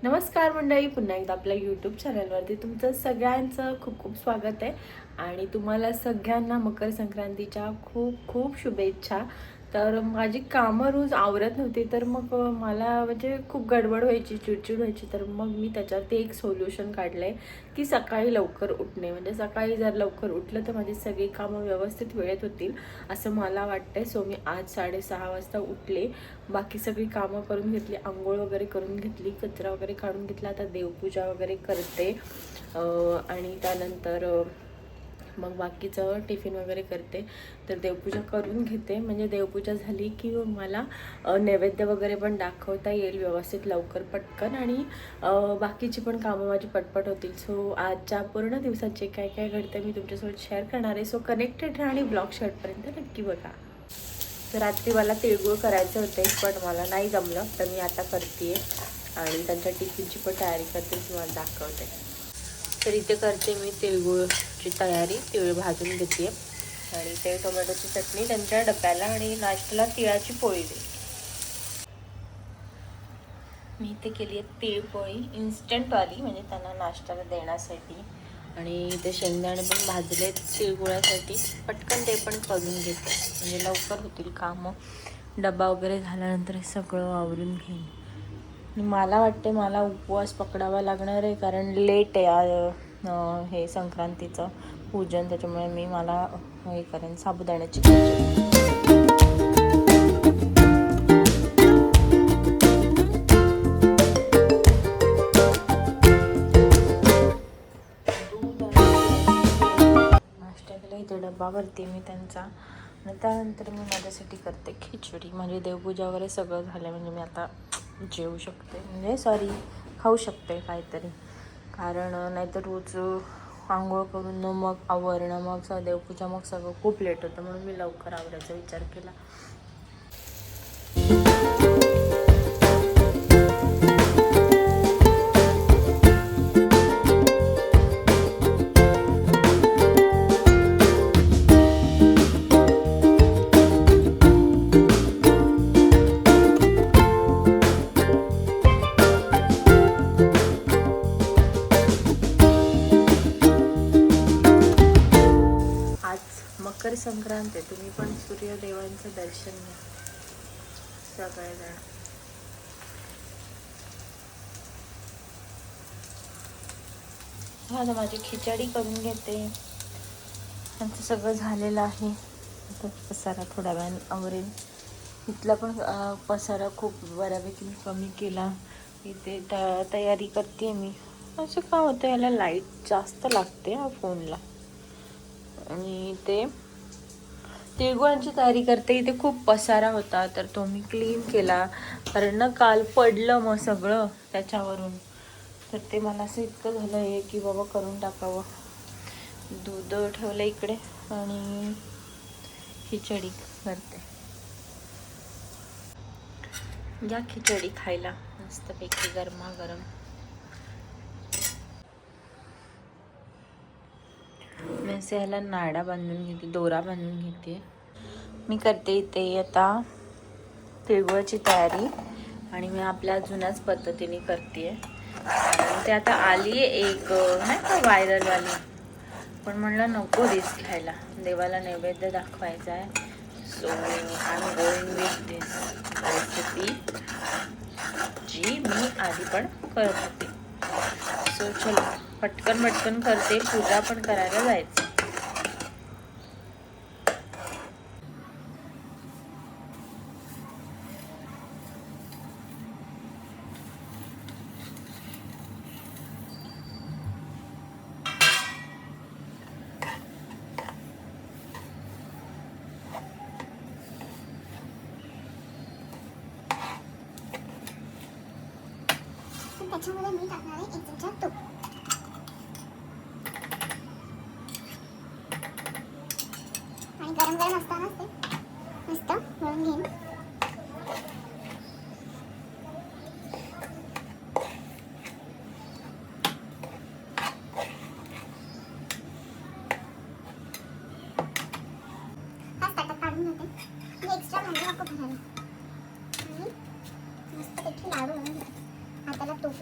नमस्कार मंडळी, पुन्हा एकदा आपल्या यूट्यूब चॅनलवरती तुमचं सगळ्यांचं खूप खूप स्वागत आहे. आणि तुम्हाला सगळ्यांना मकर संक्रांतीच्या खूप खूप शुभेच्छा. तर माझी कामं रोज आवरत नव्हती, तर मग मला म्हणजे खूप गडबड व्हायची, चिडचिड व्हायची. तर मग मी त्याच्यावरती एक सोल्युशन काढलं आहे की सकाळी लवकर उठणे. म्हणजे सकाळी जर लवकर उठलं तर माझी सगळी कामं व्यवस्थित वेळेत होतील असं मला वाटतंय. सो मी आज 6:30 वाजता उठले, बाकी सगळी कामं करून घेतली, आंघोळ वगैरे करून घेतली, कचरा वगैरे काढून घेतला. आता देवपूजा वगैरे करते आणि त्यानंतर मग बाकीचं टिफिन वगैरे करते. तर देवपूजा करून घेते, म्हणजे देवपूजा झाली की मला नैवेद्य वगैरे पण दाखवता येईल व्यवस्थित लवकर पटकन, आणि बाकीची पण कामं माझी पटपट होतील. सो आजच्या पूर्ण दिवसाचे काय काय घडते मी तुमच्यासोबत शेअर करणार आहे. सो कनेक्टेड राहा आणि ब्लॉग शेवटपर्यंत नक्की बघा. तर रात्री मला तिळगुळ करायचे होते, पण मला नाही जमलं, तर मी आता करते आणि त्यांच्या टिफिनची पण तयारी करते, तुम्हाला दाखवते. तर इथे करते मी तिळगुळची तयारी. तिळ भाजून घेते आणि ते टोमॅटोची चटणी त्यांच्या डब्याला आणि नाश्त्याला तिळाची पोळी दे. मी इथे केली आहे तिळपोळी इन्स्टंटवाली, म्हणजे त्यांना नाश्त्याला देण्यासाठी. आणि इथे शेंगदाणे पण भाजले तिळगुळासाठी, पटकन ते पण करून घेते म्हणजे लवकर होतील कामं. डबा वगैरे झाल्यानंतर हे सगळं आवरून घेईन. आणि मला वाटते मला उपवास पकडावा लागणार आहे, कारण लेट आहे हे संक्रांतीचं पूजन, त्याच्यामुळे मला हे करेन साबुदाण्याची खिचडी. नाश्त्याला इथे डब्बा भरते मी त्यांचा, आणि त्यानंतर मी माझ्यासाठी करते खिचडी. म्हणजे देवपूजा वगैरे सगळं झालं, म्हणजे मी आता जेवू शकते, म्हणजे खाऊ शकते काहीतरी. कारण नाहीतर रोज आंघोळ करून मग आवरणं, मग देवपूजा, मग सगळं खूप लेट होतं, म्हणून मी लवकर आवरायचा विचार केला. मकर संक्रांत आहे, तुम्ही पण सूर्यदेवांचं दर्शन घ्या सगळेजण. आता माझी खिचडी करून घेते, त्यांचं सगळं झालेलं आहे. आता पसारा थोड्या वेळाने आवरेल. इथला पण पसारा खूप बऱ्यापैकी कमी केला. इथे तयारी करते मी. असं का होतं, याला लाईट जास्त लागते फोनला. आणि ते तिळगुळांची तयारी करते. इथे खूप पसारा होता, तर तो मी क्लीन केला, कारण ना काल पडलं मग सगळं त्याच्यावरून. तर ते मला असं इतकं झालं आहे की बाबा करून टाकावं. दूध ठेवलं इकडे आणि खिचडी करते. या खिचडी खायला मस्तपैकी गरमागरम. मी असे ह्याला नाडा बांधून घेते, दोरा बांधून घेते. मी करते इथे आता तिळगुळाची तयारी, आणि मी आपल्या जुन्याच पद्धतीने करते. आणि ते आता आली आहे एक नाही का व्हायरलवाली, पण म्हणलं नको रिस्क घ्यायला, देवाला नैवेद्य दाखवायचा आहे. So I am going with this recipe, जी मी आधी पण करत होते. सो चलो पटकन करते, पूजा पण करायला जायचं. त्याच्यामध्ये मी टाकणार आहे 1 चमचा तूप. आणि गरम गरम असतानाच ते मस्त मळून घेईन. हाच ताटात काढून घेते, म्हणजे एक्स्ट्रा भांडी नको भरायला. आणि मस्त पैकी लाडू बनवून घेते. हाताला तूप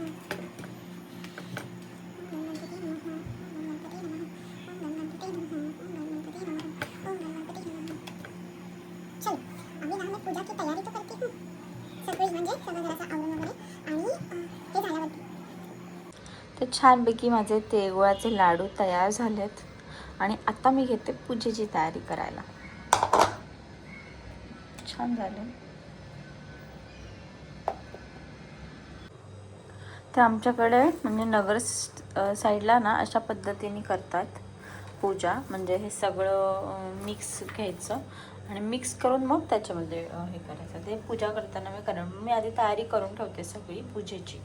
चलो अभी ना मैं पूजा की तैयारी तो करती हूँ सगळी म्हणजे सगळं जरासं आवरून वगैरे आणि हे झाल्यावरती तर छानपैकी माझे तिळगुळाचे लाडू तयार झालेत आणि आता मी घेते पूजेची तयारी करायला. छान झाले. तर आमच्याकडे म्हणजे नगर साईडला ना अशा पद्धतीने करतात पूजा. म्हणजे हे सगळं मिक्स घ्यायचं आणि मिक्स करून मग त्याच्यामध्ये हे करायचं. ते पूजा करताना मी आधी तयारी करून ठेवते सगळी पूजेची.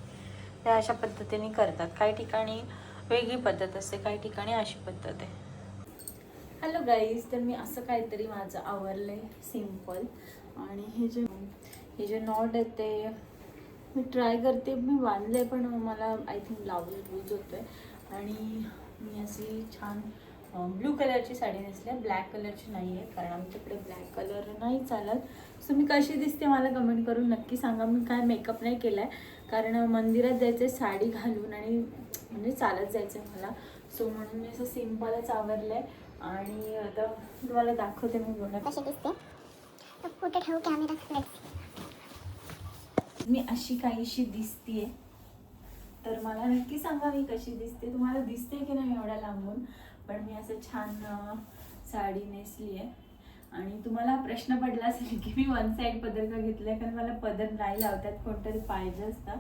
ते अशा पद्धतीने करतात. काही ठिकाणी वेगळी पद्धत असते, काही ठिकाणी अशी पद्धत आहे. हॅलो गाईज, तर मी असं काहीतरी माझं आवरलं आहे सिम्पल. आणि हे जे नॉट आहे ते मी ट्राय करते. मी बांधले पण मला आय थिंक लूज होतोय. आणि मी अशी छान ब्लू कलरची साडी नेसली आहे, ब्लॅक कलरची नाही आहे, कारण आमच्याकडे ब्लॅक कलर नाही चालत. सो मी कशी दिसते मला कमेंट करून नक्की सांगा. मी काय मेकअप नाही केला आहे, कारण मंदिरात जायचं साडी घालून आणि म्हणजे चालत जायचं आहे मला. सो म्हणून मी असं सिम्पलच आवरलं आहे. आणि आता तुम्हाला दाखवते मी बघा कशी दिसते. तर कुठे ठेवू कॅमेरा. मी अशी काहीशी दिसतीये, तर मला नक्की सांगा मी कशी दिसते. तुम्हाला दिसते की नाही एवढ्या लांबून. पण मी असं छान साडी नेसली आहे. आणि तुम्हाला प्रश्न पडला असेल की मी वन साईड पदर का घेतलाय, कारण मला पदर नाही लावतात, कोणतरी पाहिजे असतं.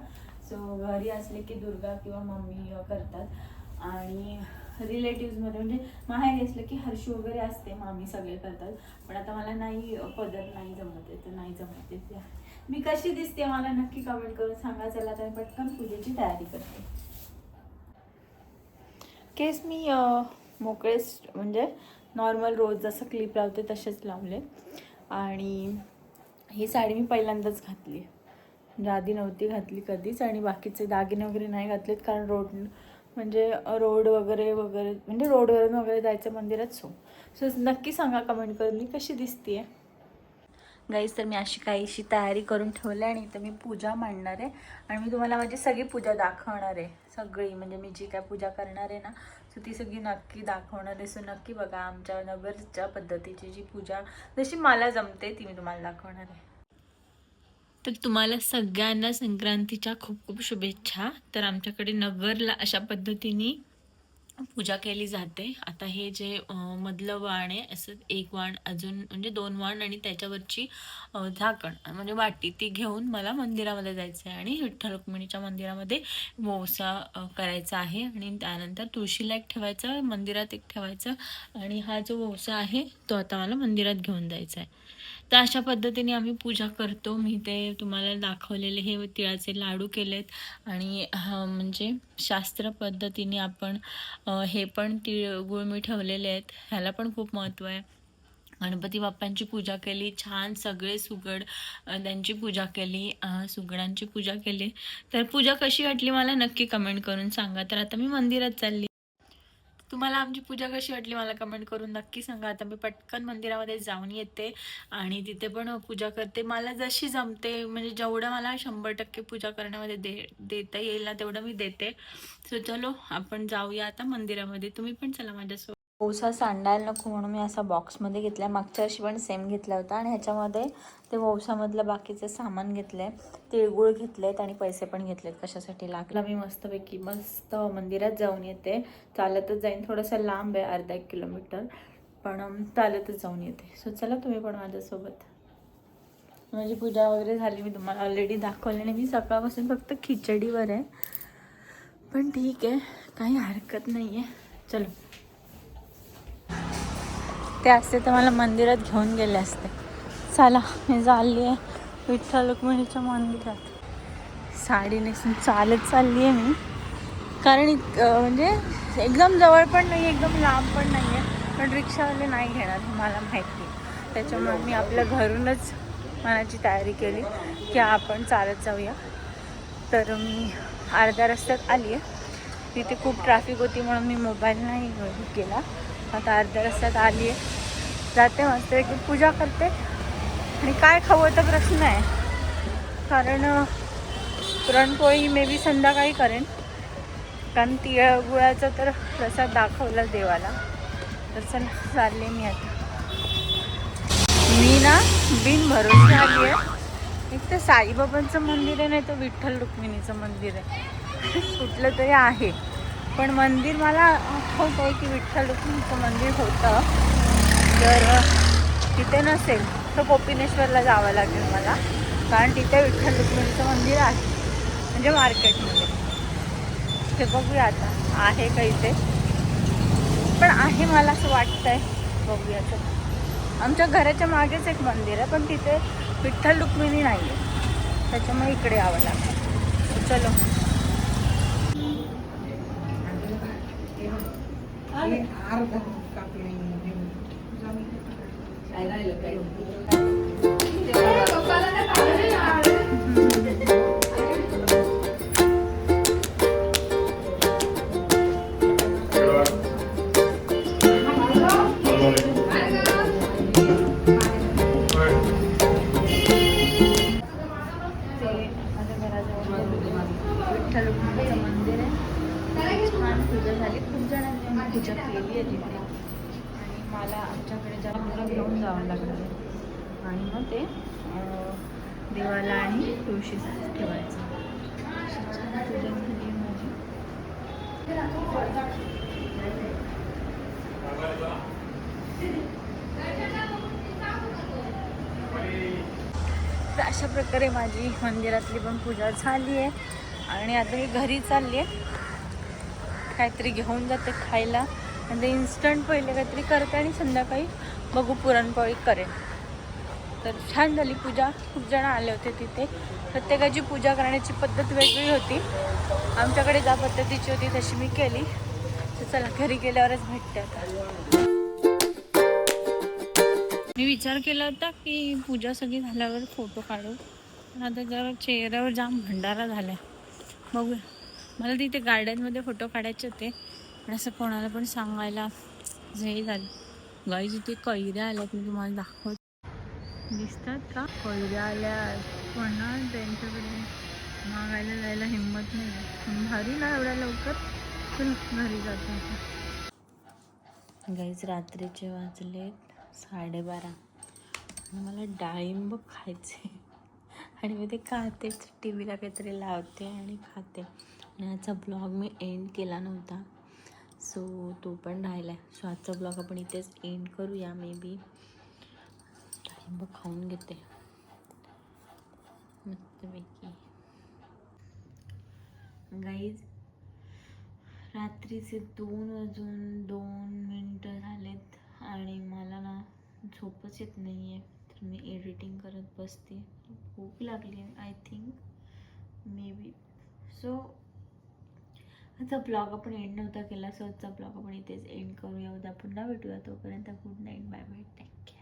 सो घरी असले की दुर्गा किंवा मम्मी करतात. आणि रिलेटिव्समध्ये म्हणजे माहेरी असलं की हर्षू वगैरे असते, मामी सगळे करतात. पण आता मला नाही, पदर नाही जमत आहे, तर नाही जमत आहे. मी कशी दिसते मला नक्की कमेंट करून सांगा. चला तर पटकन पूजेची तयारी करते. केस मी मोकळेच म्हणजे नॉर्मल रोज जसं क्लिप लावते तसेच लावले. आणि ही साडी मी पहिल्यांदाच घातली, म्हणजे आधी नव्हती घातली कधीच. आणि बाकीचे दागिने वगैरे नाही घातलेत, कारण रोड वगैरे म्हणजे रोडवरून वगैरे जायचं मंदिरात. सो नक्की सांगा कमेंट करून मी कशी दिसते. गाईज, तर मी अशी काहीशी तयारी करून ठेवली आणि इथं मी पूजा मांडणार आहे. आणि मी तुम्हाला माझी सगळी पूजा दाखवणार आहे. सगळी म्हणजे मी जी काय पूजा करणार आहे ना, सो ती सगळी नक्की दाखवणार आहे. सो नक्की बघा आमच्या नगरच्या पद्धतीची जी पूजा जशी मला जमते ती मी तुम्हाला दाखवणार आहे. तर तुम्हाला सगळ्यांना संक्रांतीच्या खूप खूप शुभेच्छा. तर आमच्याकडे नगरला अशा पद्धतीने पूजा केली जाते. आता हे जे मधलं वाण आहे, असं एक वाण अजून म्हणजे 2 वाण आणि त्याच्यावरची झाकण म्हणजे वाटी ती घेऊन मला मंदिरामध्ये जायचं आहे. आणि विठ्ठल रुक्मिणीच्या मंदिरामध्ये वौसा करायचा आहे. आणि त्यानंतर तुळशीला एक ठेवायचं, मंदिरात एक ठेवायचं. आणि हा जो वौसा आहे तो आता मला मंदिरात घेऊन जायचा आहे. तर अशा पद्धतीने आम्ही पूजा करतो. मी ते तुम्हाला दाखवलेले हे तिळाचे लाडू केलेत आणि म्हणजे शास्त्र पद्धतीने आपण हे पण तिळगुळ मी ठेवलेले आहेत. ह्याला पण खूप महत्त्व आहे. गणपती बाप्पांची पूजा केली, छान सगळे सुगड त्यांची पूजा केली, सुगडांची पूजा केली. तर पूजा कशी वाटली मला नक्की कमेंट करून सांगा. तर आता मी मंदिरात चालली. तुम्हाला आमची पूजा कशी वाटली मला कमेंट करून नक्की सांगा. आता मी पटकन मंदिरामध्ये जाऊन येते आणि तिथे पण पूजा करते. मला जशी जमते म्हणजे जेवढं मला 100% पूजा करण्यामध्ये देता येईल ना तेवढं मी देते. सो चलो आपण जाऊया आता मंदिरामध्ये. तुम्ही पण चला माझ्यासोबत. वौसा सांडायला नको म्हणून मी असा बॉक्समध्ये घेतला. मागच्या वर्षी पण सेम घेतला होता आणि ह्याच्यामध्ये ते वौसामधलं बाकीचं सामान घेतलंय, तिळगुळ घेतलेत आणि पैसे पण घेतलेत कशासाठी लागला. मी मस्तपैकी मस्त मंदिरात जाऊन येते. चालतच जाईन, थोडंसं लांब आहे, अर्धा 1 किलोमीटर, पण चालतच जाऊन येते. सो चला तुम्ही पण माझ्यासोबत. माझी पूजा वगैरे झाली, मी तुम्हाला ऑलरेडी दाखवले नाही. मी सकाळपासून फक्त खिचडीवर आहे, पण ठीक आहे, काही हरकत नाही आहे. चलो. ते असते तर मला मंदिरात घेऊन गेले असते. चला मी चालली आहे विठ्ठल रुक्मिणीच्या मंदिरात. साडी नेसून चालत चालली आहे मी, कारण म्हणजे एकदम जवळ पण नाही एकदम लांब पण नाही आहे, पण रिक्षावाले नाही घेणार मला माहिती. त्याच्यामुळे मी आपल्या घरूनच मनाची तयारी केली की आपण चालत जाऊया. तर मी अर्ध्या रस्त्यात आली आहे. तिथे खूप ट्रॅफिक होती म्हणून मी मोबाईल नाही केला. आता अर्ध्या रस्त्यात आली आहे, जाते मस्त एक पूजा करते. आणि काय खावं तर प्रश्न आहे, कारण पुरणपोळी मे बी संध्याकाळी करेन, कारण तिळगुळाचा तर प्रसाद दाखवला देवाला. तर चला चालले मी आता. मी ना बिन भरोसे आली आहे. एक तर साईबाबांचं मंदिर आहे, नाही तर विठ्ठल रुक्मिणीचं मंदिर आहे, कुठलं तरी आहे. पण मंदिर मला आठवत आहे की विठ्ठल रुक्मिणीचं मंदिर होतं. तर तिथे नसेल तर कोपिनेश्वरला जावं लागेल मला, कारण तिथे विठ्ठल रुक्मिणीचं मंदिर आहे, म्हणजे मार्केटमध्ये. ते बघूया आता आहे का इथे, पण आहे मला असं वाटतंय. बघूया तर. आमच्या घराच्या मागेच एक मंदिर आहे, पण तिथे विठ्ठल रुक्मिणी नाही आहे, त्याच्यामुळे इकडे यावं लागेल. चलो. विठ्ठल रुक्मिणीचं मंदिर आहे, छान पूजा झाली. खूप जणांनी पूजा केली आहे तिथे, आणि मला आमच्याकडे जरा मला घेऊन जावं लागलं आणि मग ते देवाला आणि तुळशीसाठी ठेवायचं. छान पूजा झाली माझी. तर अशा प्रकारे माझी मंदिरातली पण पूजा झाली आहे आणि आता मी घरी चालली आहे. काहीतरी घेऊन जाते खायला, म्हणजे इन्स्टंट पहिले काहीतरी करते आणि संध्याकाळी बघू पुरणपोळी करेन. तर छान झाली पूजा, खूप जण आले होते तिथे. प्रत्येकाची पूजा करण्याची पद्धत वेगळी होती. आमच्याकडे ज्या पद्धतीची होती तशी मी केली. तर चला घरी गेल्यावरच भेटते आता. मी विचार केला होता की पूजा सगळी झाल्यावर फोटो काढू, पण आता जरा चेहऱ्यावर जाम भंडारा झाला आहे. बघूया. मला तिथे गार्डनमध्ये फोटो काढायचे होते, पण असं कोणाला पण सांगायला हे झालं. गाईज इथे कैऱ्या आल्यात, मी तुम्हाला दाखवते. दिसतात का कैऱ्या आल्यात, पण ना त्यांच्याकडे मागायला जायला हिंमत नाही. घरी ना एवढ्या लवकर, पण घरी जातो. गाईज रात्रीचे वाजलेत 12:30. मला डाळिंब खायचे आणि मी ते खातेच. टी व्हीला काहीतरी लावते आणि खाते. आणि आजचा ब्लॉग मी एंड केला नव्हता, सो तो पण राहिला आहे. सो आजचा ब्लॉग आपण इथेच एंड करूया. मे बी डाळिंब खाऊन घेते मस्तपैकी. गाईज रात्रीचे 2:02 झालेत आणि मला ना झोपच येत नाही आहे. तर मी एडिटिंग करत बसते. भूक लागली आहे I think may be. So आजचा ब्लॉग आपण एंड नव्हता केला, सो आजचा ब्लॉग आपण इथेच एंड करूया. उद्या पुन्हा भेटूया. तोपर्यंत good night, bye bye, take care.